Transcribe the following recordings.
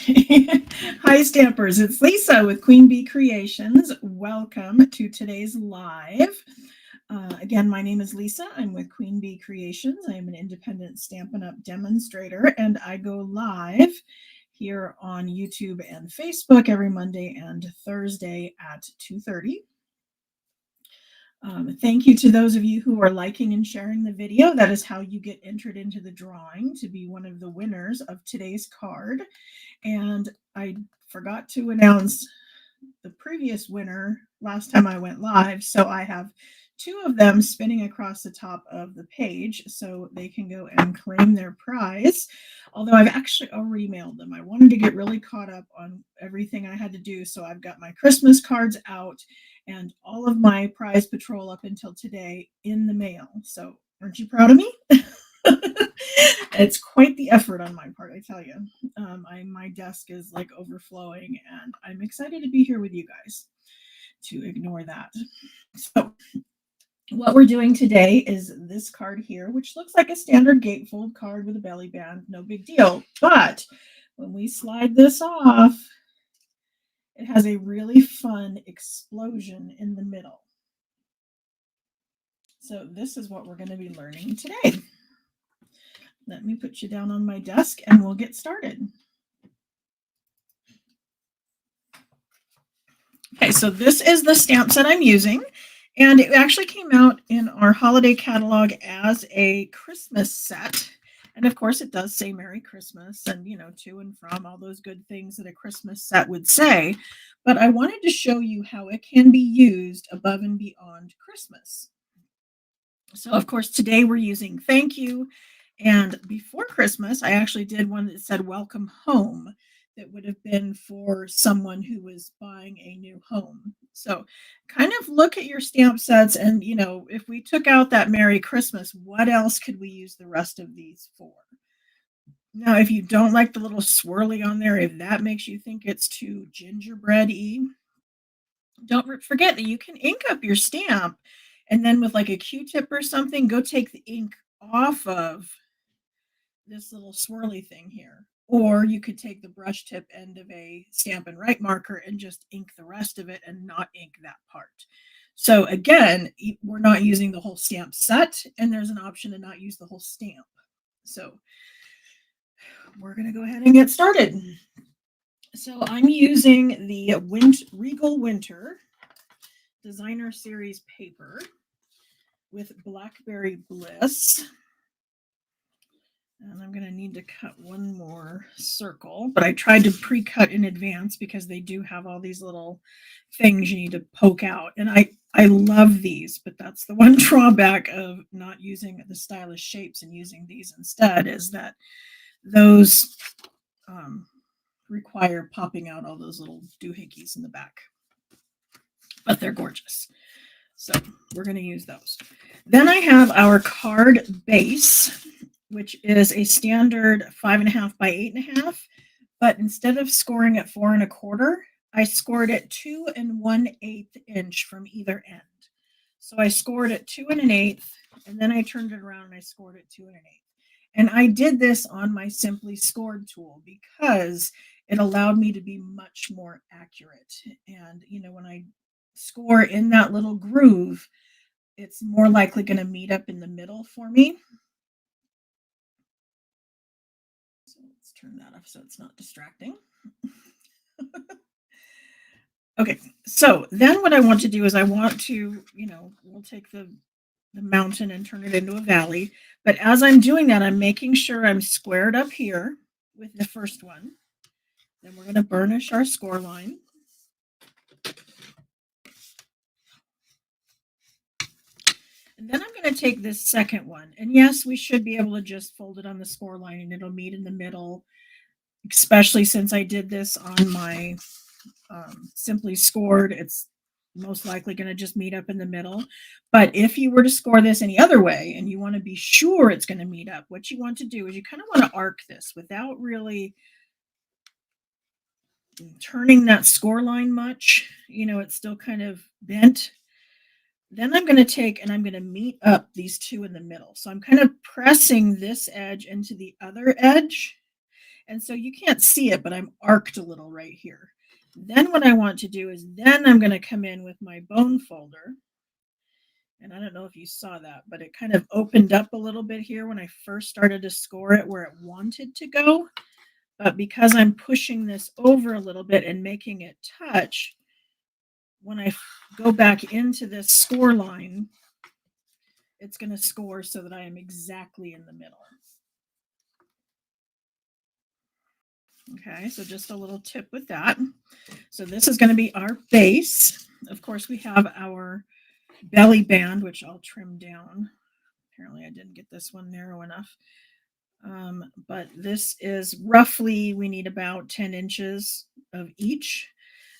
Hi, Stampers. It's Lisa with Queen Bee Creations. Welcome to today's live. Again, my name is Lisa. I'm with Queen Bee Creations. I am an independent Stampin' Up! Demonstrator, and I go live here on YouTube and Facebook every Monday and Thursday at 2:30. Thank you to those of you who are liking and sharing the video. That is how you get entered into the drawing to be one of the winners of today's card. And I forgot to announce the previous winner last time I went live. So I have two of them spinning across the top of the page so they can go and claim their prize. Although I've actually already mailed them. I wanted to get really caught up on everything I had to do. So I've got my Christmas cards out and all of my prize patrol up until today in the mail. So aren't you proud of me? It's quite the effort on my part, I tell you. My desk is like overflowing, and I'm excited to be here with you guys to ignore that. So, what we're doing today is this card here, which looks like a standard gatefold card with a belly band, no big deal. But when we slide this off, it has a really fun explosion in the middle. So, this is what we're going to be learning today. Let me put you down on my desk and we'll get started. Okay, so this is the stamp set I'm using, and it actually came out in our holiday catalog as a Christmas set. And of course, it does say Merry Christmas and, to and from, all those good things that a Christmas set would say. But I wanted to show you how it can be used above and beyond Christmas. So, of course, today we're using thank you. And before Christmas, I actually did one that said welcome home. That would have been for someone who was buying a new home. So kind of look at your stamp sets and, if we took out that Merry Christmas, what else could we use the rest of these for? Now, if you don't like the little swirly on there, if that makes you think it's too gingerbread-y, don't forget that you can ink up your stamp and then with like a Q-tip or something, go take the ink off of this little swirly thing here. Or you could take the brush tip end of a Stampin' Write marker and just ink the rest of it and not ink that part. So again, we're not using the whole stamp set, and there's an option to not use the whole stamp. So we're going to go ahead and get started. So I'm using the Regal Winter Designer Series paper with Blackberry Bliss. And I'm going to need to cut one more circle, but I tried to pre-cut in advance because they do have all these little things you need to poke out. And I love these, but that's the one drawback of not using the stylish shapes and using these instead is that those require popping out all those little doohickeys in the back. But they're gorgeous. So we're going to use those. Then I have our card base, which is a standard 5.5 by 8.5, but instead of scoring at 4 1/4, I scored at 2 1/8 inch from either end. So I scored at 2 1/8, and then I turned it around and I scored at 2 1/8. And I did this on my Simply Scored tool because it allowed me to be much more accurate. And, when I score in that little groove, it's more likely going to meet up in the middle for me. So let's turn that off so it's not distracting. Okay, so then what I want to do is I want to, we'll take the mountain and turn it into a valley. But as I'm doing that, I'm making sure I'm squared up here with the first one. Then we're going to burnish our score line. And then I'm going to take this second one. And yes, we should be able to just fold it on the score line and it'll meet in the middle, especially since I did this on my Simply Scored. It's most likely going to just meet up in the middle. But if you were to score this any other way and you want to be sure it's going to meet up, what you want to do is you kind of want to arc this without really turning that score line much. It's still kind of bent. Then I'm going to take and I'm going to meet up these two in the middle. So I'm kind of pressing this edge into the other edge. And so you can't see it, but I'm arced a little right here. Then what I want to do is then I'm going to come in with my bone folder. And I don't know if you saw that, but it kind of opened up a little bit here when I first started to score it where it wanted to go. But because I'm pushing this over a little bit and making it touch, when I go back into this score line, it's going to score so that I am exactly in the middle. Okay, so just a little tip with that. So this is going to be our base. Of course, we have our belly band, which I'll trim down. Apparently I didn't get this one narrow enough. But this is roughly, we need about 10 inches of each.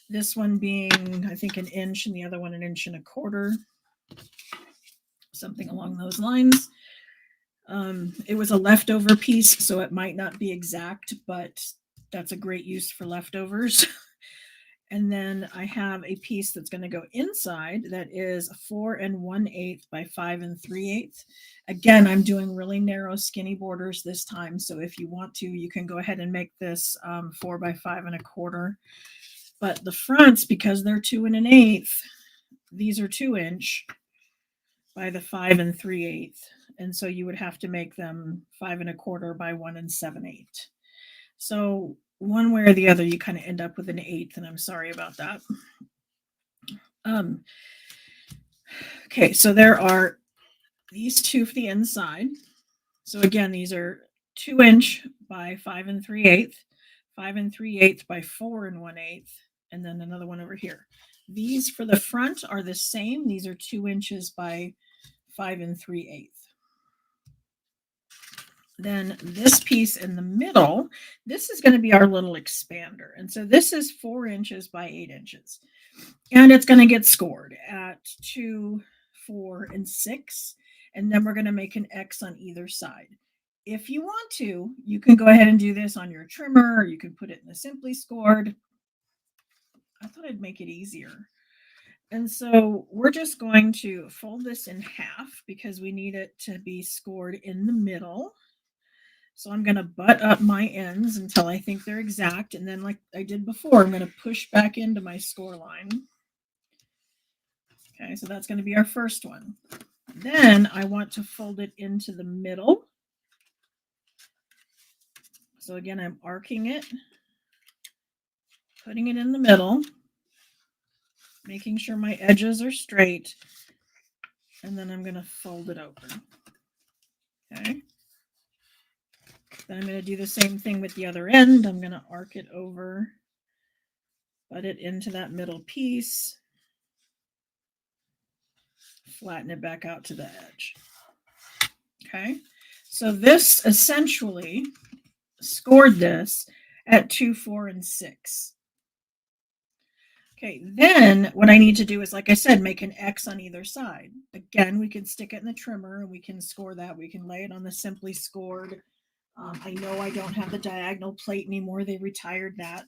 This one being, I think, 1 inch and the other one 1.25 inches. Something along those lines. It was a leftover piece, so it might not be exact, but that's a great use for leftovers. And then I have a piece that's going to go inside that is 4 1/8 by 5 3/8. Again, I'm doing really narrow, skinny borders this time. So if you want to, you can go ahead and make this 4 by 5 1/4. But the fronts, because they're 2 1/8, these are 2 inch by the 5 3/8. And so you would have to make them 5 1/4 by 1 7/8. So one way or the other, you kind of end up with 1/8, and I'm sorry about that. Okay, so there are these two for the inside. So again, these are 2 inch by 5 3/8, 5 3/8 by 4 1/8, and then another one over here. These for the front are the same. These are 2 inches by 5 3/8. Then this piece in the middle, this is going to be our little expander. And so this is 4 inches by 8 inches. And it's going to get scored at 2, 4, and 6. And then we're going to make an X on either side. If you want to, you can go ahead and do this on your trimmer, or you can put it in the Simply Scored. I thought I'd make it easier. And so we're just going to fold this in half because we need it to be scored in the middle. So I'm going to butt up my ends until I think they're exact. And then like I did before, I'm going to push back into my score line. Okay, so that's going to be our first one. Then I want to fold it into the middle. So again, I'm arcing it, putting it in the middle, making sure my edges are straight, and then I'm going to fold it over. Okay. Then I'm going to do the same thing with the other end. I'm going to arc it over, butt it into that middle piece, flatten it back out to the edge. Okay, so this essentially scored this at 2, 4, and 6. Okay, then what I need to do is, like I said, make an X on either side. Again, we can stick it in the trimmer and we can score that. We can lay it on the Simply Scored. I know I don't have the diagonal plate anymore. They retired that.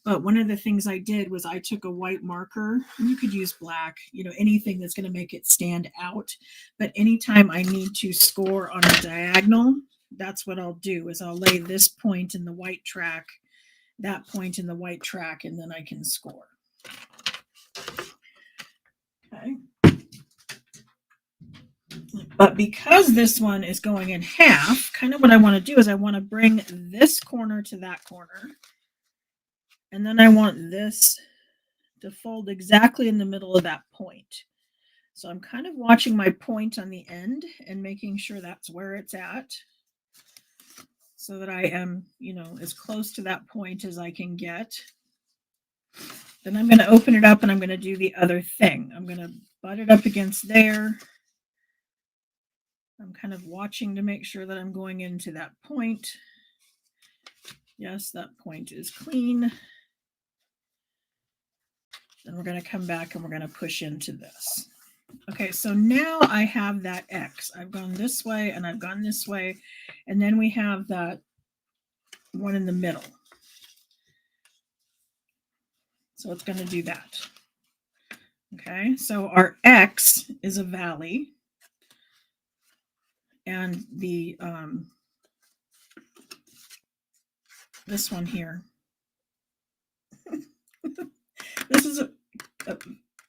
But one of the things I did was I took a white marker, and you could use black, anything that's going to make it stand out. But anytime I need to score on a diagonal, that's what I'll do is I'll lay this point in the white track, that point in the white track, and then I can score. Okay. But because this one is going in half, kind of what I want to do is I want to bring this corner to that corner. And then I want this to fold exactly in the middle of that point. So I'm kind of watching my point on the end and making sure that's where it's at so that I am, as close to that point as I can get. Then I'm going to open it up and I'm going to do the other thing. I'm going to butt it up against there. I'm kind of watching to make sure that I'm going into that point. Yes, that point is clean. Then we're going to come back and we're going to push into this. Okay, so now I have that X. I've gone this way and I've gone this way. And then we have that one in the middle. So it's going to do that. Okay, so our X is a valley. And the this one here. This is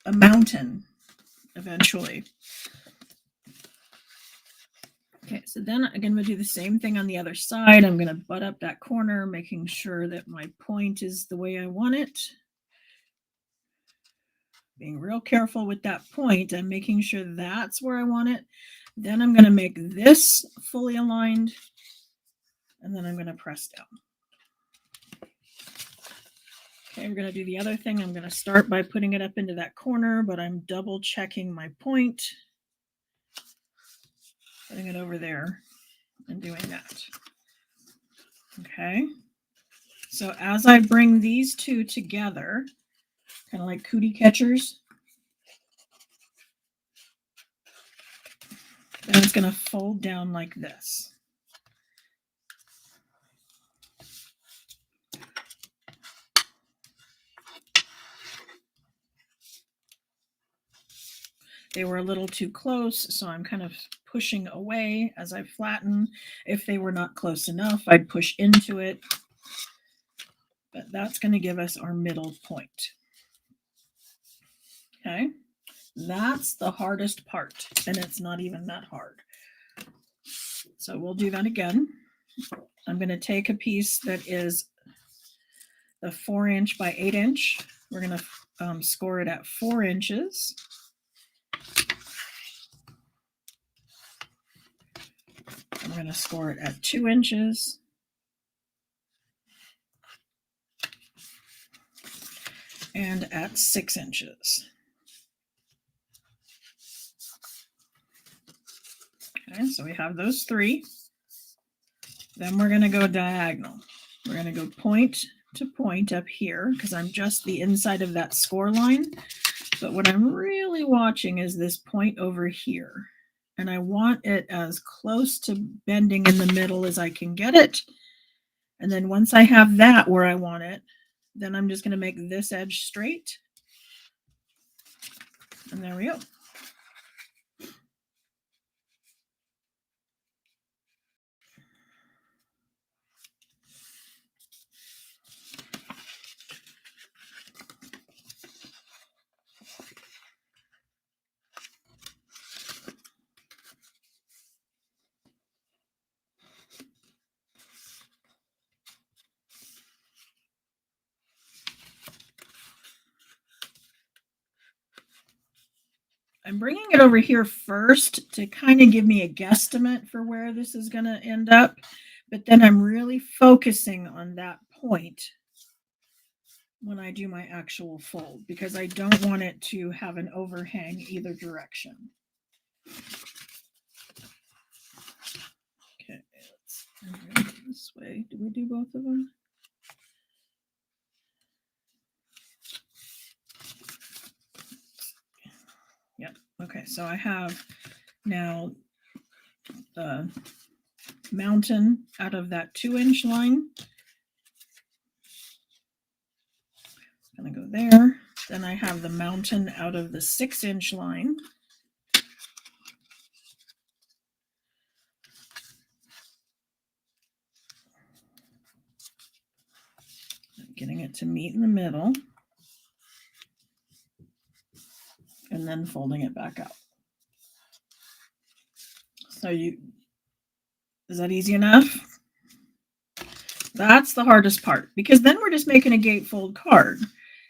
a mountain eventually. Okay, so then I'm going to do the same thing on the other side. I'm going to butt up that corner, making sure that my point is the way I want it. Being real careful with that point and making sure that's where I want it. Then I'm going to make this fully aligned, and then I'm going to press down. Okay, we're going to do the other thing. I'm going to start by putting it up into that corner, but I'm double checking my point, putting it over there and doing that. Okay, so as I bring these two together, kind of like cootie catchers, then it's going to fold down like this. They were a little too close, so I'm kind of pushing away as I flatten. If they were not close enough, I'd push into it. But that's going to give us our middle point. Okay, that's the hardest part, and it's not even that hard. So we'll do that again. I'm going to take a piece that is the 4" by 8". We're going to score it at 4 inches. I'm going to score it at 2 inches. And at 6 inches. Okay, so we have those 3. Then we're going to go diagonal. We're going to go point to point up here because I'm just the inside of that score line. But what I'm really watching is this point over here. And I want it as close to bending in the middle as I can get it. And then once I have that where I want it, then I'm just going to make this edge straight. And there we go. I'm bringing it over here first to kind of give me a guesstimate for where this is going to end up, but then I'm really focusing on that point when I do my actual fold because I don't want it to have an overhang either direction. Okay, let's go this way. Did we do both of them? Yep. Okay, so I have now the mountain out of that 2" line. Gonna go there. Then I have the mountain out of the 6" line. Getting it to meet in the middle. And then folding it back out. So is that easy enough? That's the hardest part because then we're just making a gatefold card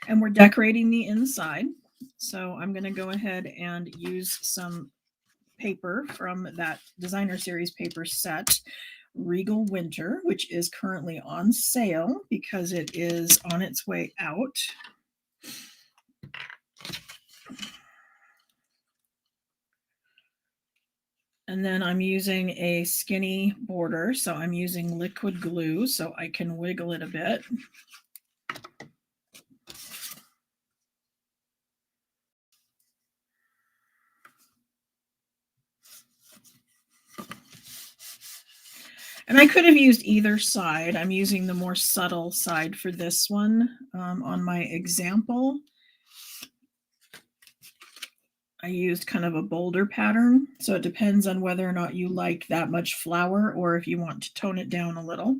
and we're decorating the inside. So I'm going to go ahead and use some paper from that designer series paper set, Regal Winter, which is currently on sale because it is on its way out. And then I'm using a skinny border, so I'm using liquid glue so I can wiggle it a bit. And I could have used either side. I'm using the more subtle side for this one. On my example, I used kind of a bolder pattern, so it depends on whether or not you like that much flower or if you want to tone it down a little.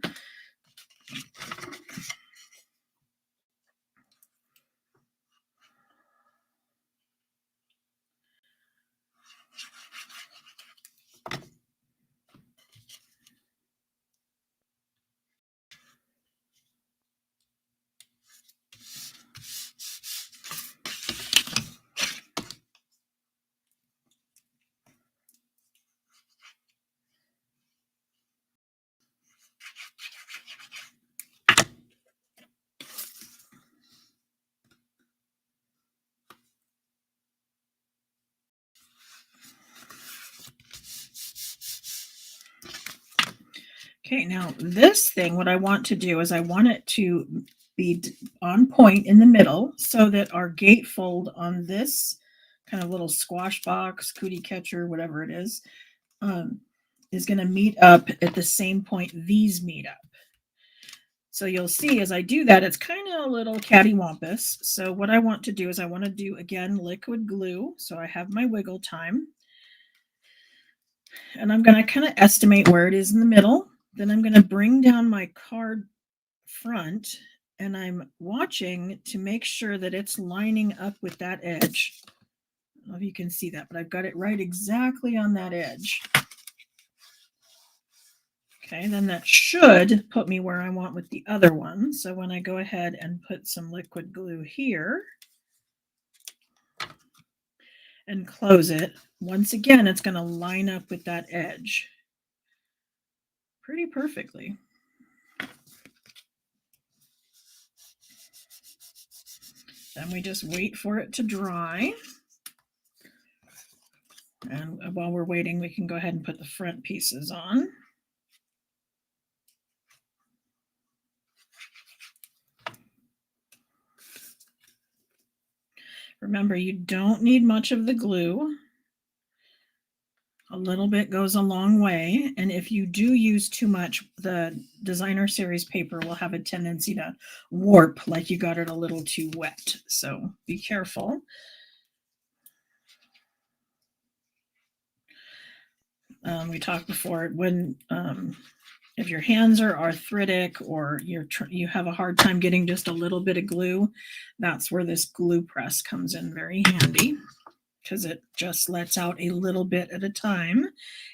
Okay, now this thing, what I want to do is I want it to be on point in the middle so that our gatefold on this kind of little squash box, cootie catcher, whatever it um, is going to meet up at the same point these meet up. So you'll see as I do that, it's kind of a little cattywampus. So what I want to do is I want to do, again, liquid glue. So I have my wiggle time. And I'm going to kind of estimate where it is in the middle. Then I'm going to bring down my card front and I'm watching to make sure that it's lining up with that edge. I don't know if you can see that, but I've got it right exactly on that edge. Okay, then that should put me where I want with the other one. So when I go ahead and put some liquid glue here and close it, once again, it's going to line up with that edge pretty perfectly. Then we just wait for it to dry. And while we're waiting, we can go ahead and put the front pieces on. Remember, you don't need much of the glue. A little bit goes a long way. And if you do use too much, the designer series paper will have a tendency to warp like you got it a little too wet. So be careful. We talked before when if your hands are arthritic or you have a hard time getting just a little bit of glue, that's where this glue press comes in very handy because it just lets out a little bit at a time.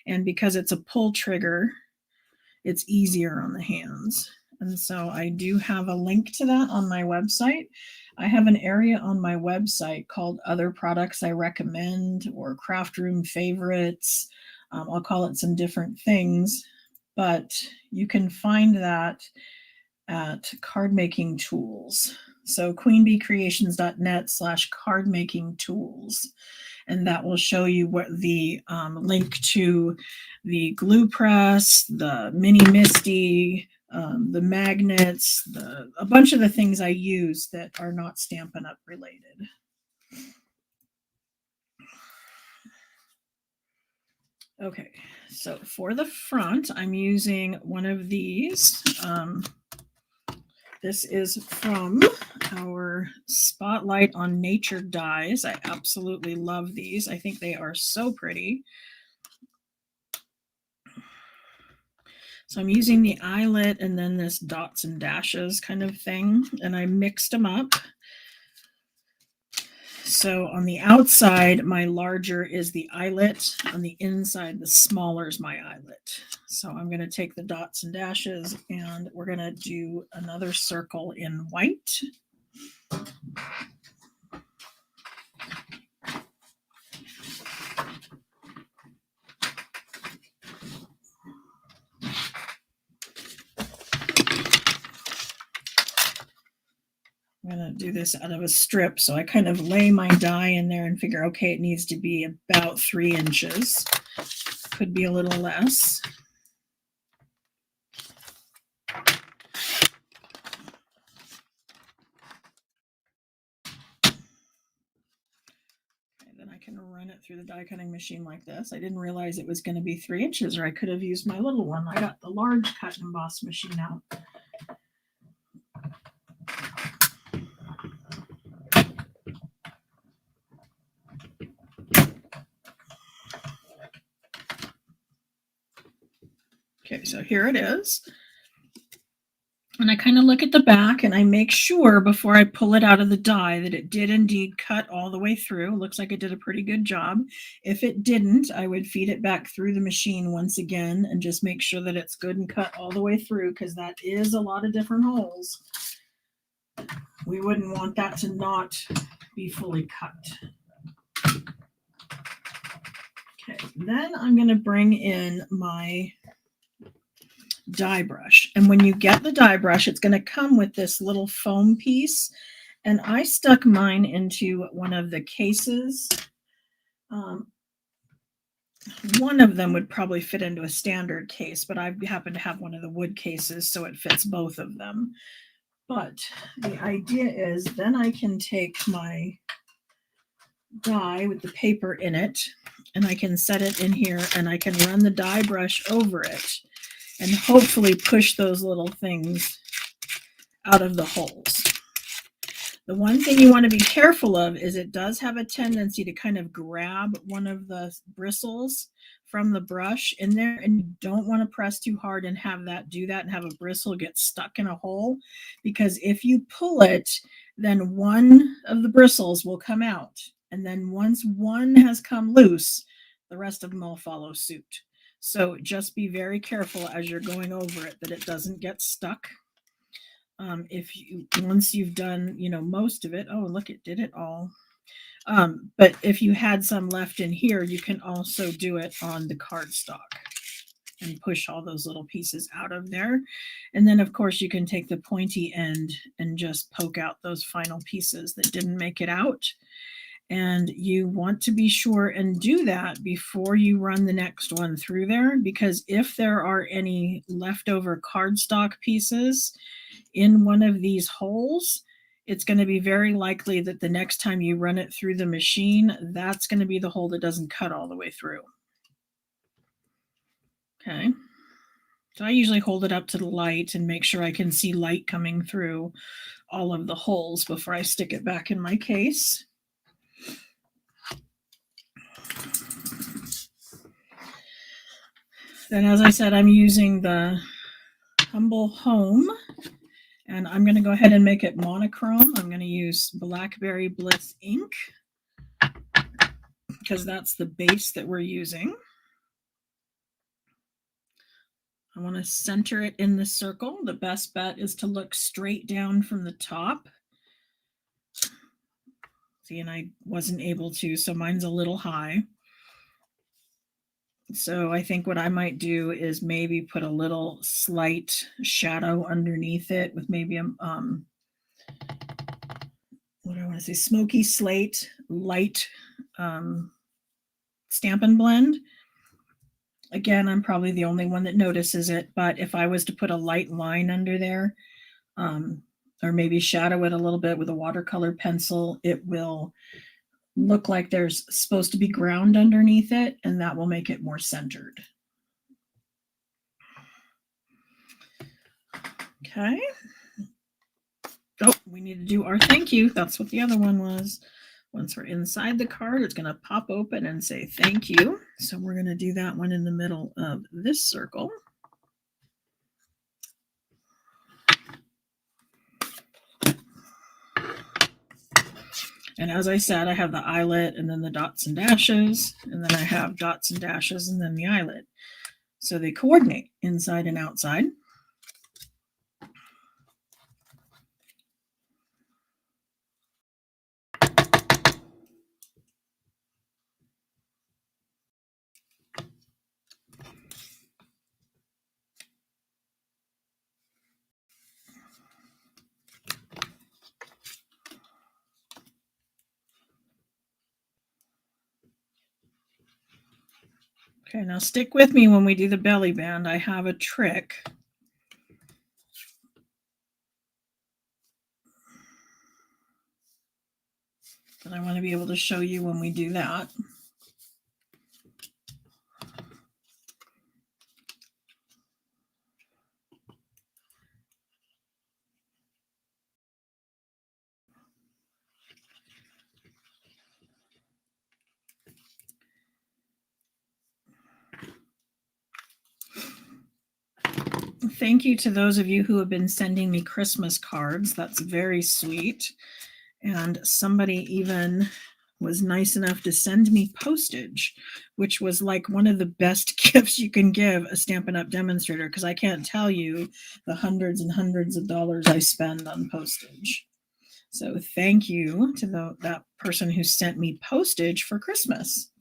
And because it's a pull trigger, it's easier on the hands. And so I do have a link to that on my website. I have an area on my website called Other Products I Recommend or Craft Room Favorites. I'll call it some different things, but you can find that at Card Making Tools. So queenbeecreations.net/card making tools. And that will show you what the link to the glue press, the mini Misty, the magnets, a bunch of the things I use that are not Stampin' Up related. Okay, so for the front, I'm using one of these. This is from our Spotlight on Nature dies. I absolutely love these. I think they are so pretty. So I'm using the eyelet and then this dots and dashes kind of thing, and I mixed them up. So on the outside, my larger is the eyelet. On the inside, the smaller is my eyelet. So I'm going to take the dots and dashes and we're going to do another circle in white. I'm going to do this out of a strip. So I kind of lay my die in there and figure, okay, it needs to be about 3 inches. Could be a little less. Then I can run it through the die cutting machine like this. I didn't realize it was going to be 3 inches, or I could have used my little one. I got the large cut and emboss machine out. Okay, so here it is. And I kind of look at the back and I make sure before I pull it out of the die that it did indeed cut all the way through. Looks like it did a pretty good job. If it didn't, I would feed it back through the machine once again and just make sure that it's good and cut all the way through, because that is a lot of different holes. We wouldn't want that to not be fully cut. Okay, then I'm going to bring in my die brush. And when you get the die brush, it's going to come with this little foam piece. And I stuck mine into one of the cases. One of them would probably fit into a standard case, but I happen to have one of the wood cases, so it fits both of them. But the idea is then I can take my die with the paper in it, and I can set it in here, and I can run the die brush over it and hopefully push those little things out of the holes. The one thing you want to be careful of is it does have a tendency to kind of grab one of the bristles from the brush in there, and you don't want to press too hard and have that do that and have a bristle get stuck in a hole, because if you pull it, then one of the bristles will come out, and then once one has come loose, the rest of them will follow suit. So just be very careful as you're going over it that it doesn't get stuck. If you once you've done most of it, oh look, it did it all. But if you had some left in here, you can also do it on the cardstock and push all those little pieces out of there. And then of course you can take the pointy end and just poke out those final pieces that didn't make it out. And you want to be sure and do that before you run the next one through there, because if there are any leftover cardstock pieces in one of these holes, it's going to be very likely that the next time you run it through the machine, that's going to be the hole that doesn't cut all the way through. Okay. So I usually hold it up to the light and make sure I can see light coming through all of the holes before I stick it back in my case. Then, as I said, I'm using the Humble Home, and I'm going to go ahead and make it monochrome. I'm going to use Blackberry Bliss ink because that's the base that we're using. I want to center it in the circle. The best bet is to look straight down from the top. See, and I wasn't able to, so mine's a little high. So I think what I might do is maybe put a little slight shadow underneath it with maybe a what do I want to say, smoky slate light Stampin' blend. Again, I'm probably the only one that notices it, but if I was to put a light line under there, or maybe shadow it a little bit with a watercolor pencil, it will look like there's supposed to be ground underneath it, and that will make it more centered. Okay. Oh, we need to do our thank you. That's what the other one was. Once we're inside the card, it's going to pop open and say thank you. So we're going to do that one in the middle of this circle. And as I said, I have the eyelet and then the dots and dashes, and then I have dots and dashes and then the eyelet. So they coordinate inside and outside. Okay, now stick with me when we do the belly band. I have a trick. But I want to be able to show you when we do that. thank you to those of you who have been sending me Christmas cards. That's very sweet. And somebody even was nice enough to send me postage, which was like one of the best gifts you can give a Stampin' Up! Demonstrator, because I can't tell you the hundreds and hundreds of dollars I spend on postage. So thank you to that person who sent me postage for Christmas.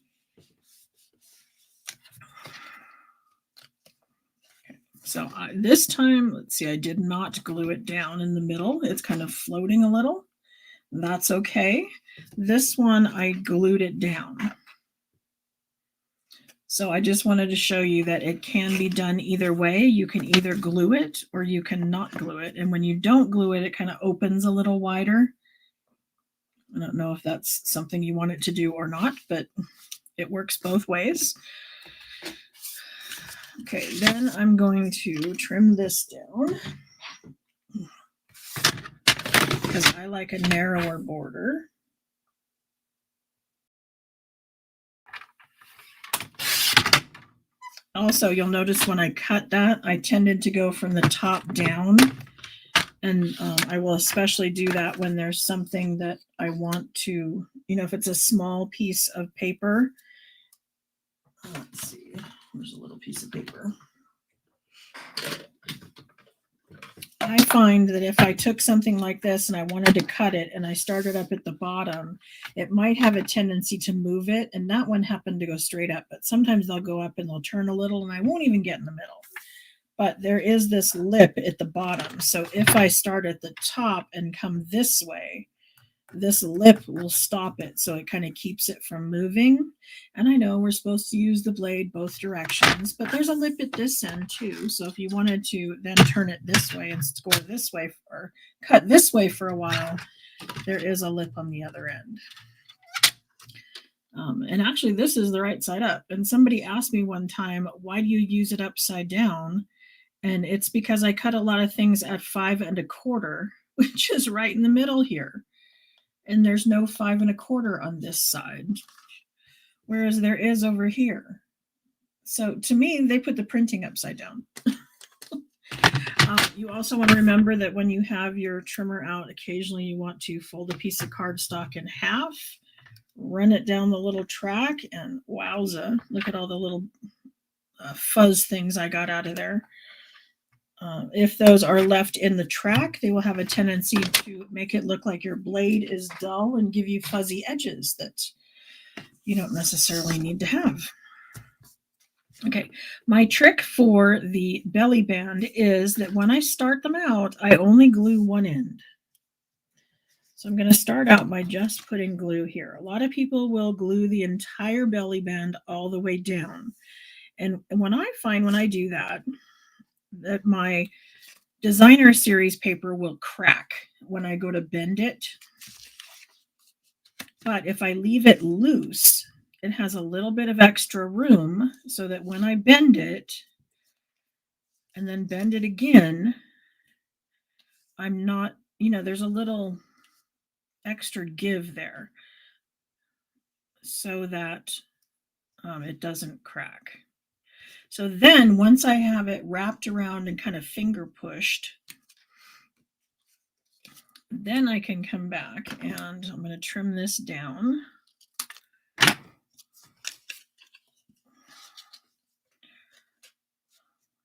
So this time, let's see, I did not glue it down in the middle. It's kind of floating a little. That's okay. This one, I glued it down. So I just wanted to show you that it can be done either way. You can either glue it or you can not glue it. And when you don't glue it, it kind of opens a little wider. I don't know if that's something you want it to do or not, but it works both ways. Okay, then I'm going to trim this down because I like a narrower border. Also, you'll notice when I cut that, I tended to go from the top down. And I will especially do that when there's something that I want to, if it's a small piece of paper. Let's see, there's a little piece of paper. I find that if I took something like this and I wanted to cut it and I started up at the bottom, it might have a tendency to move it. And that one happened to go straight up, but sometimes they'll go up and they'll turn a little and I won't even get in the middle. But there is this lip at the bottom. So if I start at the top and come this way, this lip will stop it. So it kind of keeps it from moving. And I know we're supposed to use the blade both directions, but there's a lip at this end too. So if you wanted to then turn it this way and score this way or cut this way for a while, there is a lip on the other end. And actually this is the right side up. And somebody asked me one time, why do you use it upside down? And it's because I cut a lot of things at 5 1/4, which is right in the middle here. And there's no 5 1/4 on this side, whereas there is over here. So to me, they put the printing upside down. You also want to remember that when you have your trimmer out, occasionally you want to fold a piece of cardstock in half, run it down the little track, and wowza, look at all the little fuzz things I got out of there. If those are left in the track, they will have a tendency to make it look like your blade is dull and give you fuzzy edges that you don't necessarily need to have. Okay, my trick for the belly band is that when I start them out, I only glue one end. So I'm going to start out by just putting glue here. A lot of people will glue the entire belly band all the way down. And when I do that my designer series paper will crack when I go to bend it. But if I leave it loose, it has a little bit of extra room so that when I bend it and then bend it again, I'm not, there's a little extra give there so that it doesn't crack. So then once I have it wrapped around and kind of finger pushed, then I can come back and I'm going to trim this down.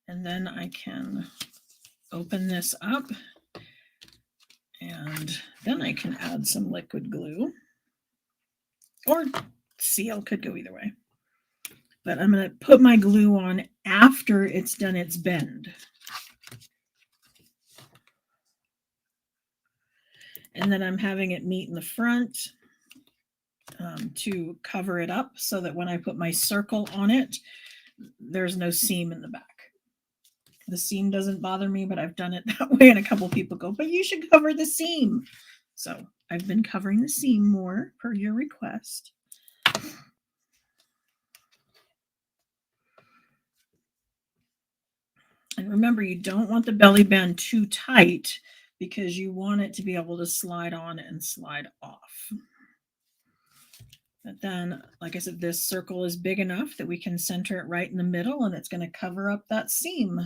And then I can open this up and then I can add some liquid glue or seal, could go either way. But I'm going to put my glue on after it's done its bend. And then I'm having it meet in the front to cover it up so that when I put my circle on it, there's no seam in the back. The seam doesn't bother me, but I've done it that way. And a couple people go, but you should cover the seam. So I've been covering the seam more per your request. And remember, you don't want the belly band too tight because you want it to be able to slide on and slide off. But then, like I said, this circle is big enough that we can center it right in the middle and it's going to cover up that seam.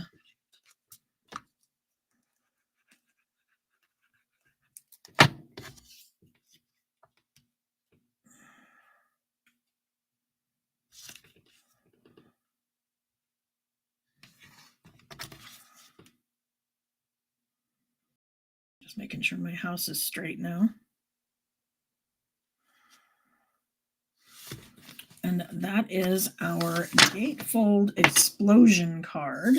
Just making sure my house is straight now. And that is our Gatefold Explosion card.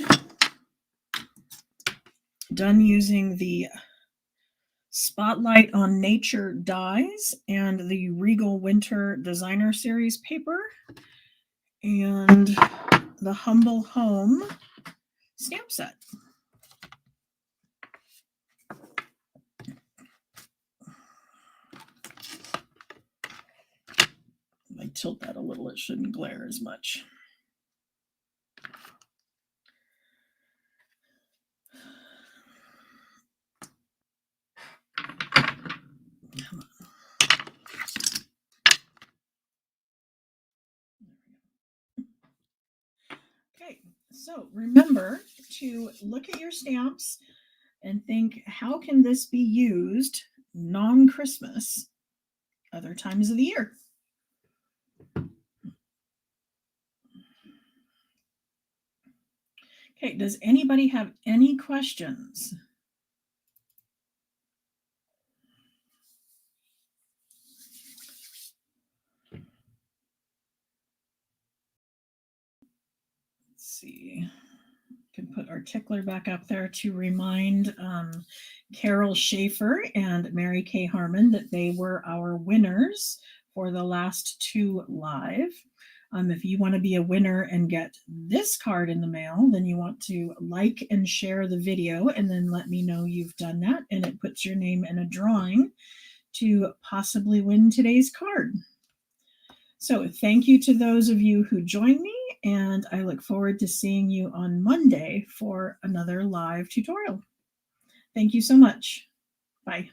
Done using the Spotlight on Nature dies and the Regal Winter Designer Series paper and the Humble Home stamp set. If I tilt that a little, it shouldn't glare as much. Come on. Okay, so remember to look at your stamps and think, how can this be used non-Christmas other times of the year? Okay, does anybody have any questions? Let's see. Can put our tickler back up there to remind Carol Schaefer and Mary Kay Harmon that they were our winners for the last 2 live. If you want to be a winner and get this card in the mail, then you want to like and share the video and then let me know you've done that, and it puts your name in a drawing to possibly win today's card. So thank you to those of you who joined me, and I look forward to seeing you on Monday for another live tutorial. Thank you so much. Bye.